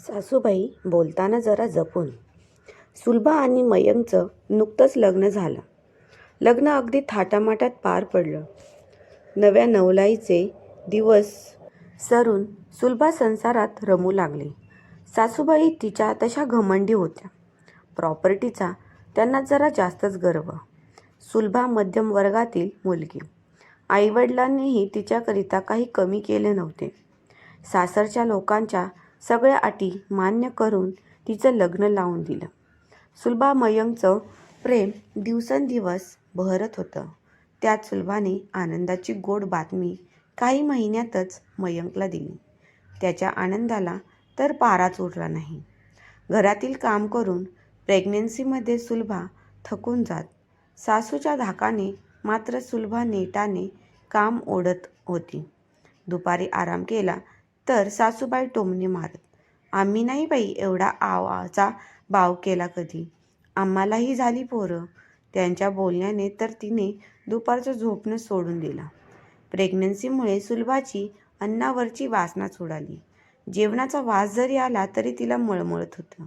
सासूबाई बोलताना जरा जपून. सुलभा आणि मयंकचं नुकतंच लग्न झालं. लग्न अगदी थाटामाटात पार पडलं. नव्या नवलाईचे दिवस सरून सुलभा संसारात रमू लागली. सासूबाई तिच्या तशा घमंडी होत्या. प्रॉपर्टीचा त्यांना जरा जास्तच गर्व. सुलभा मध्यम वर्गातील मुलगी. आईवडिलांनीही तिच्याकरिता काही कमी केले नव्हते. सासरच्या लोकांच्या सगळ्या अटी मान्य करून तिचं लग्न लावून दिलं. सुलभा मयंकचं प्रेम दिवसेंदिवस बहरत होतं. त्यात सुलभाने आनंदाची गोड बातमी काही महिन्यातच मयंकला दिली. त्याच्या आनंदाला तर पाराच उरला नाही. घरातील काम करून प्रेग्नन्सीमध्ये सुलभा थकून जात. सासूच्या धाकाने मात्र सुलभा नेटाने काम ओढत होती. दुपारी आराम केला तर सासूबाई टोमणे मारत, "आम्ही नाही बाई एवढा आवाचा बाव केला कधी. आम्हालाही झाली पोरं." त्यांच्या बोलण्याने तर तिने दुपारचं झोपणं सोडून दिलं. प्रेग्नन्सीमुळे सुलभाची अन्नावरची वासनाच उडाली. जेवणाचा वास जरी आला तरी तिला मळमळत होतं.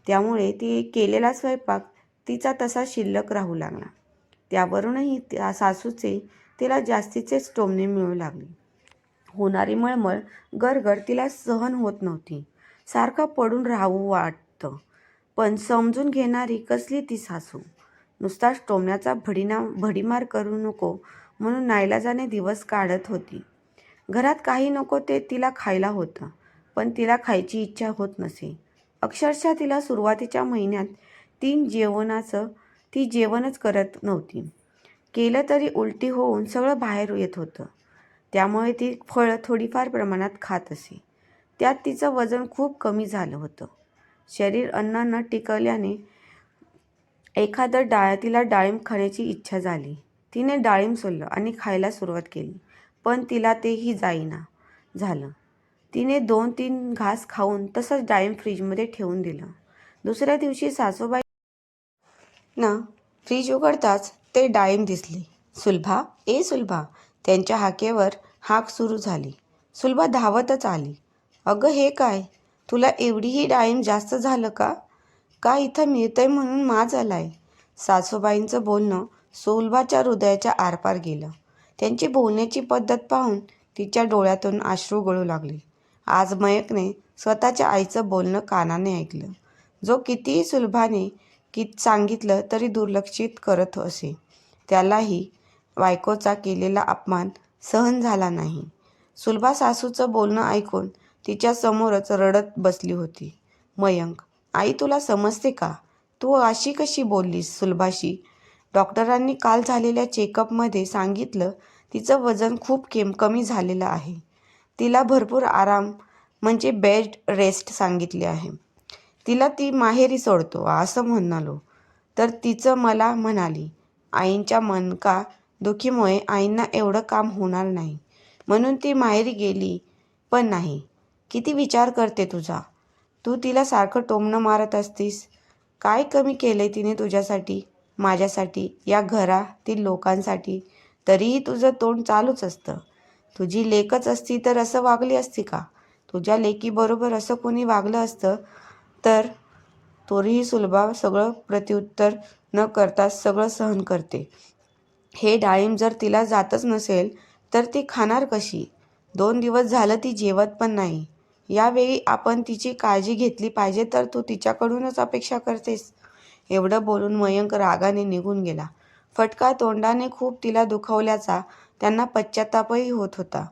त्यामुळे ती केलेला स्वयंपाक तिचा तसा शिल्लक राहू लागला. त्यावरूनही त्या सासूचे तिला जास्तीचेच टोमणे मिळू लागले. होणारी मळमळ गरगर तिला सहन होत नव्हती. सारखं पडून राहावं वाटतं. पण समजून घेणारी कसली ती सासू. नुसताच टोमण्याचा भडीमार करू नको म्हणून नाईलाजाने दिवस काढत होती. घरात काही नको ते तिला खायला होतं, पण तिला खायची इच्छा होत नसे. अक्षरशः तिला सुरुवातीच्या महिन्यात ती जेवणच करत नव्हती. केलं तरी उलटी होऊन सगळं बाहेर येत होतं. त्यामुळे ती फळं थोडीफार प्रमाणात खात असे. त्यात तिचं वजन खूप कमी झालं होतं. शरीर अन्न न टिकवल्याने तिला डाळिंब खाण्याची इच्छा झाली. तिने डाळिंब सोललं आणि खायला सुरुवात केली, पण तिला तेही जाईना झालं. तिने 2-3 घास खाऊन तसंच डाळिंब फ्रीजमध्ये ठेवून दिलं. दुसऱ्या दिवशी सासूबाई फ्रीज उघडताच ते डाळिंब दिसले. "सुलभा, ए सुलभा." त्यांच्या हाकेवर हाक सुरू झाली. सुलभा धावतच आली. "अगं हे काय? तुला एवढीही डाळिंब जास्त झालं का? का इथं मिळतंय म्हणून माज आलाय?" सासूबाईंचं बोलणं सुलभाच्या हृदयाच्या आरपार गेलं. त्यांची बोलण्याची पद्धत पाहून तिच्या डोळ्यातून अश्रू गळू लागले. आज मयंकने स्वतःच्या आईचं बोलणं कानाने ऐकलं, जो कितीही सुलभाने सांगितलं तरी दुर्लक्षित करत असे. त्यालाही बायकोचा केलेला अपमान सहन झाला नाही. सुलभा सासूचं बोलणं ऐकून तिच्या समोरच रडत बसली होती. "मयंक, आई तुला समजते का? तू अशी कशी बोललीस सुलभाशी? डॉक्टरांनी काल झालेल्या चेकअपमध्ये सांगितलं तिचं वजन खूप कमी झालेलं आहे. तिला भरपूर आराम म्हणजे बेड रेस्ट सांगितले आहे. तिला ती माहेरी सोडतो असं म्हणालो तर तिचं मला म्हणाली, आईंच्या मणका दुखीमुळे आईंना एवढं काम होणार नाही म्हणून ती माहेरी गेली पण नाही. किती विचार करते तुझा. तू तिला सारखं टोमणं मारत असतीस. काय कमी केलंय तिने तुझ्यासाठी, माझ्यासाठी, या घरातील लोकांसाठी? तरीही तुझं तोंड चालूच असतं. तुझी लेकच असती तर असं वागली असती का? तुझ्या लेकीबरोबर असं कोणी वागलं असतं तर?" तरीही सुलभा सगळं प्रत्युत्तर न करता सगळं सहन करते. हे डाळिंब जर तिला जातच नसेल तर ती खाणार कशी? 2 दिवस झालं ती जेवत पण नाही. यावेळी आपण तिची काळजी घेतली पाहिजे तर तू तिच्याकडूनच अपेक्षा करतेस. एवढं बोलून मयंक रागाने निघून गेला. फटका तोंडाने खूप तिला दुखावल्याचा त्यांना पश्चातापही होत होता.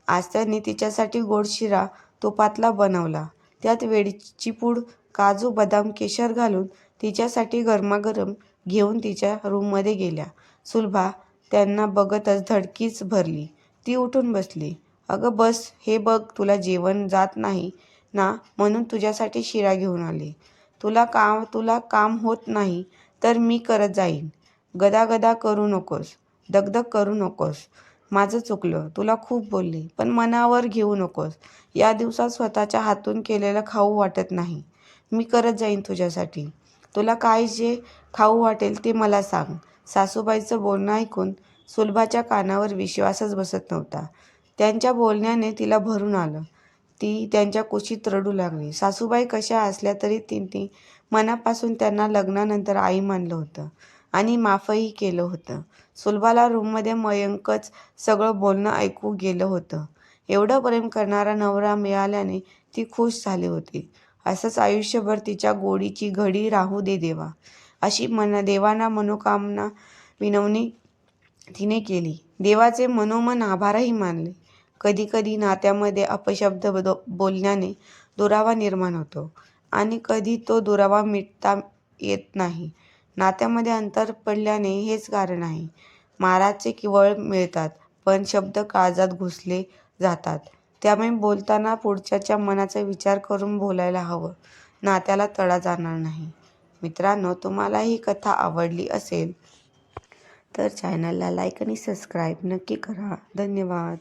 आज त्यांनी तिच्यासाठी गोड शिरा तुपातला बनवला. त्यात वेलची पूड, काजू, बदाम, केशर घालून तिच्यासाठी गरमागरम घेऊन तिच्या रूममध्ये गेल्या. सुलभा त्यांना बघतच धडकीच भरली. ती उठून बसली. "अगं बस, हे बघ तुला जेवण जात नाही ना म्हणून तुझ्यासाठी शिरा घेऊन आले. तुला काम होत नाही तर मी करत जाईन. गदागदा करू नकोस, दगदग करू नकोस. माझं चुकलं, तुला खूप बोलले, पण मनावर घेऊ नकोस. या दिवसात स्वतःच्या हातून केलेलं खाऊ वाटत नाही. मी करत जाईन तुझ्यासाठी. तुला काय जे खाऊ वाटेल ते मला सांग." सासूबाईचं बोलणं ऐकून सुलभाच्या कानावर विश्वासच बसत नव्हता. त्यांच्या बोलण्याने तिला भरून आलं. ती त्यांच्या कुशीत रडू लागली. सासूबाई कशा असल्या तरी तिने मनापासून त्यांना लग्नानंतर आई मानलं होतं आणि माफही केलं होतं. सुलभाला रूममध्ये मयंकच सगळं बोलणं ऐकू गेलं होतं. एवढं प्रेम करणारा नवरा मिळाल्याने ती खुश झाली होती. असंच आयुष्यभर तिच्या गोडीची घडी राहू दे देवा, अशी देवांना मनोकामना विनवणी तिने केली. देवाचे मनोमन आभारही मानले. कधी कधी नात्यामध्ये अपशब्द बोलण्याने दुरावा निर्माण होतो आणि कधी तो दुरावा मिटता येत नाही. नात्यामध्ये अंतर पडल्याने हेच कारण आहे. माराचे केवळ मिळतात, पण शब्द काळजात घुसले जातात. त्यामुळे बोलताना पुढच्याच्या मनाचा विचार करून बोलायला हवं. नात्याला तडा जाणार नाही. मित्रांनो, तुम्हाला ही कथा आवडली असेल तर चॅनलला लाईक आणि सबस्क्राईब नक्की करा. धन्यवाद.